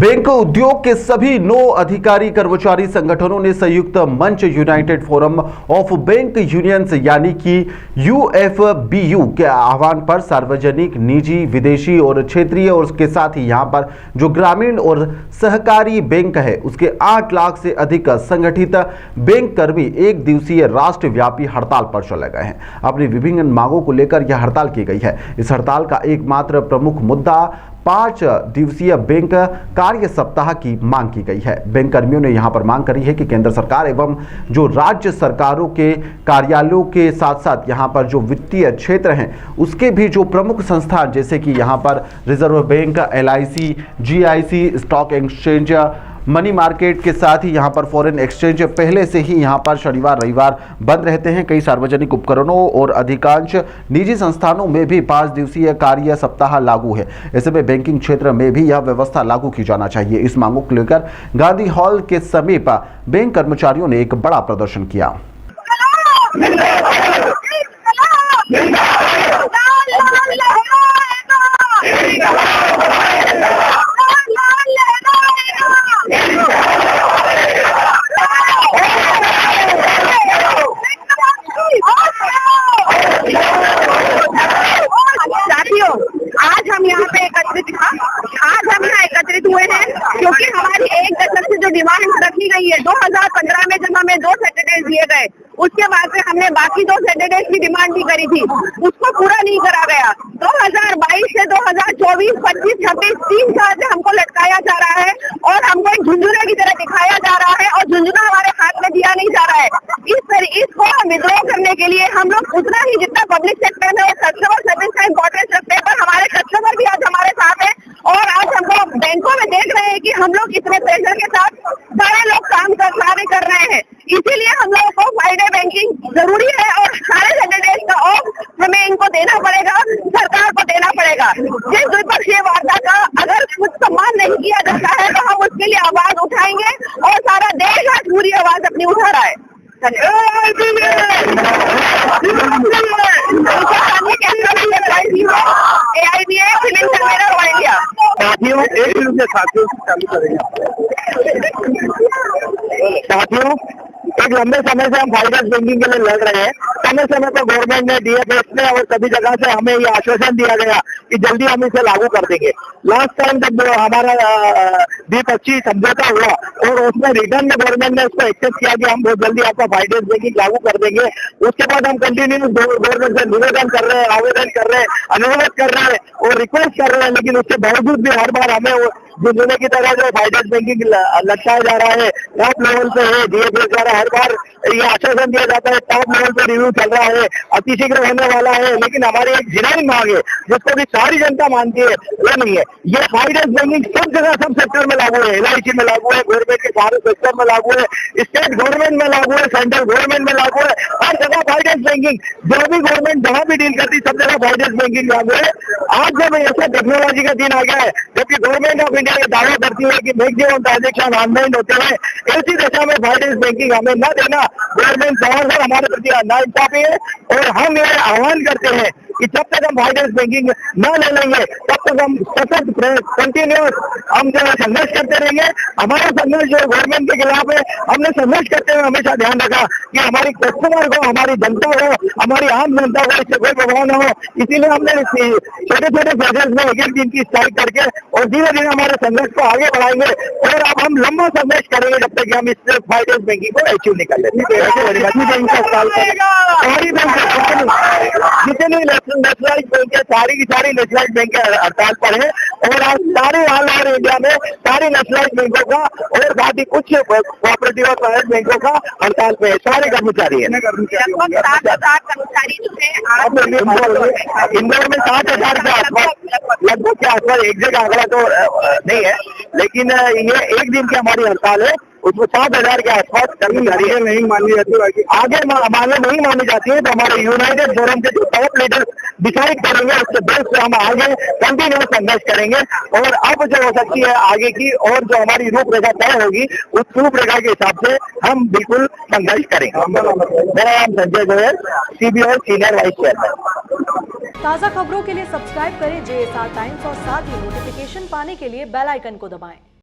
Bank उद्योग के सभी 9 अधिकारी कर्मचारी संगठनों ने संयुक्त मंच United forum of bank unions यानी कि यूएफबीयू के आह्वान पर सार्वजनिक, निजी, विदेशी और क्षेत्रीय और उसके साथ ही यहां पर जो ग्रामीण और सहकारी बैंक है उसके 8 लाख से अधिक संगठित बैंक कर्मी एक दिवसीय राष्ट्रव्यापी हड़ताल पर चले गए हैं। अपनी विभिन्न मांगों को लेकर यह हड़ताल की गई है। इस हड़ताल का एकमात्र प्रमुख मुद्दा 5 दिवसीय बैंक कार्य सप्ताह की मांग की गई है। बैंक कर्मियों ने यहां पर मांग करी है कि केंद्र सरकार एवं जो राज्य सरकारों के कार्यालयों के साथ साथ यहां पर जो वित्तीय क्षेत्र हैं उसके भी जो प्रमुख संस्थान जैसे कि यहां पर reserve bank, LIC, GIC, stock exchange, money market के साथ ही यहां पर फॉरेन एक्सचेंज पहले से ही यहां पर शनिवार रविवार बंद रहते हैं। कई सार्वजनिक उपकरणों और अधिकांश निजी संस्थानों में भी 5 दिवसीय कार्य सप्ताह लागू है। ऐसे में बैंकिंग क्षेत्र में भी यह व्यवस्था लागू की जाना चाहिए। इस मांगों को लेकर गांधी हॉल के समीप बैंक कर्मचारियों ने एक बड़ा प्रदर्शन किया। आज हम यहाँ एकत्रित हुए हैं क्योंकि हमारी 1 दशक से जो डिमांड रखी गई है 2015 में जब हमें 2 सैटरडेज दिए गए, उसके बाद में हमने बाकी 2 सैटरडेज की डिमांड भी करी थी, उसको पूरा नहीं करा गया। 2022 से 2024, 25, 26 3 साल से हमको लटकाया जा रहा है और हमको एक झुंझुने की तरह दिखाया जा रहा है और झुंझुना हमारे हाथ में दिया नहीं जा रहा है। इसको विद्रोह करने के लिए हम लोग उतना ही जितना पब्लिक सेक्टर में कस्टमर सर्विस का इंपॉर्टेंस रखते हैं, पर हमारे कस्टमर भी आज हमारे साथ है और आज हम लोग बैंकों में देख रहे हैं कि हम लोग इतने प्रेशर के साथ सारे लोग कार्य कर रहे हैं। इसीलिए हम लोगों को फ्राइडे बैंकिंग जरूरी है और सारे सैटरडेज का ऑफ हमें इनको देना पड़ेगा, सरकार को देना पड़ेगा। जिस द्विपक्षीय वार्ता का अगर कुछ सम्मान नहीं किया जाता है तो हम उसके लिए आवाज उठाएंगे और सारा देश आज पूरी आवाज अपनी उठा रहा है। साथियों, एक लंबे समय से हम फाइनेंस बैंकिंग के लिए लड़ रहे हैं। समय समय पर गवर्नमेंट ने, DFS ने और सभी जगह से हमें ये आश्वासन दिया गया कि जल्दी हम इसे लागू कर देंगे। लास्ट टाइम जब हमारा द्विपक्षीय समझौता हुआ और उसमें रिटर्न में गवर्नमेंट ने उसको एक्सेप्ट किया कि हम बहुत जल्दी आपका फाइनेंस बैंकिंग लागू कर देंगे। उसके बाद हम कंटिन्यू गवर्नमेंट से निवेदन कर रहे हैं, आवेदन कर रहे हैं, अनुरोध कर रहे हैं और रिक्वेस्ट कर रहे हैं, लेकिन उसके बावजूद भी हर बार हमें झुंझुने की तरह जो फाइनेंस बैंकिंग लटकाया जा रहा है, टॉप लेवल पे है। DFS द्वारा हर बार ये आश्वासन दिया जाता है टॉप लेवल पे रिव्यू चल रहा है, अतिशीघ्र होने वाला है, लेकिन हमारी एक जिनाई मांग है जिसको भी सारी जनता मानती है, वो नहीं है। ये फाइनेंस बैंकिंग सब जगह सब सेक्टर में लागू है, LIC में लागू है, गवर्नमेंट के सारे सेक्टर में लागू है, स्टेट गवर्नमेंट में लागू है, सेंट्रल गवर्नमेंट में लागू है, हर जगह फाइनेंस बैंकिंग। जो भी गवर्नमेंट जहाँ भी डील करती सब जगह फाइनेंस बैंकिंग लागू है। आज जब ऐसा टेक्नोलॉजी का दिन आ गया है, जबकि गवर्नमेंट ऑफ इंडिया ये दावा करती है कि मैक्सिमम ट्रांजेक्शन ऑनलाइन होते हैं, ऐसी दशा में फाइनेंस बैंकिंग हमें न देना गवर्नमेंट सवाल हमारे प्रति नाइंसाफी है। और हम ये आह्वान करते हैं कि जब तक हम फाइनेंस बैंकिंग न ले लेंगे तब तक हम सतत कंटिन्यूस हम जो संघर्ष करते रहेंगे। हमारा संघर्ष जो गवर्नमेंट के खिलाफ है, हमने संघर्ष करते हुए हमेशा ध्यान रखा कि हमारी कस्टमर को, हमारी जनता को, हमारी आम जनता को इससे कोई प्रभाव न हो। इसीलिए हमने छोटे छोटे प्रोजेक्ट में एक दिन की स्ट्राइक करके और धीरे धीरे हमारे संघर्ष को आगे बढ़ाएंगे और अब हम लंबा संघर्ष करेंगे जब तक हम इस फाइनेंस बैंकिंग को अचीव नहीं कर लेते। जितनी नेशनलाइज बैंक है, सारी की सारी नेशनलाइज बैंक हड़ताल पर है और आज सारे ऑल ओवर इंडिया में सारी नेशनलाइज बैंकों का और साथ ही कुछ कोऑपरेटिव और प्राइवेट बैंकों का हड़ताल पे है। सारे कर्मचारी है। लगभग 7,000 कर्मचारी जो है इंदौर में 7,000 के आसपास, लगभग के आसपास, एक जगह आंकड़ा तो नहीं है, लेकिन ये एक दिन की हमारी हड़ताल है, उसमें 7,000 के आसपास कर्मचारी नहीं मानी जाती, आगे मांगे नहीं मानी जाती है। तो हमारे यूनाइटेड फोरम के जो टॉप लीडर डिसाइड करेंगे उसके बेस पे हम आगे कंटिन्यू संघर्ष करेंगे और अब जो हो सकती है आगे की और जो हमारी रूपरेखा तय होगी उस रूपरेखा के हिसाब से हम बिल्कुल संघर्ष करेंगे। मेरा नाम Sanjay Goyal, CBO senior vice chairman. ताज़ा खबरों के लिए सब्सक्राइब करें JSR टाइम्स और साथ ही नोटिफिकेशन पाने के लिए बेल आइकन को दबाएं।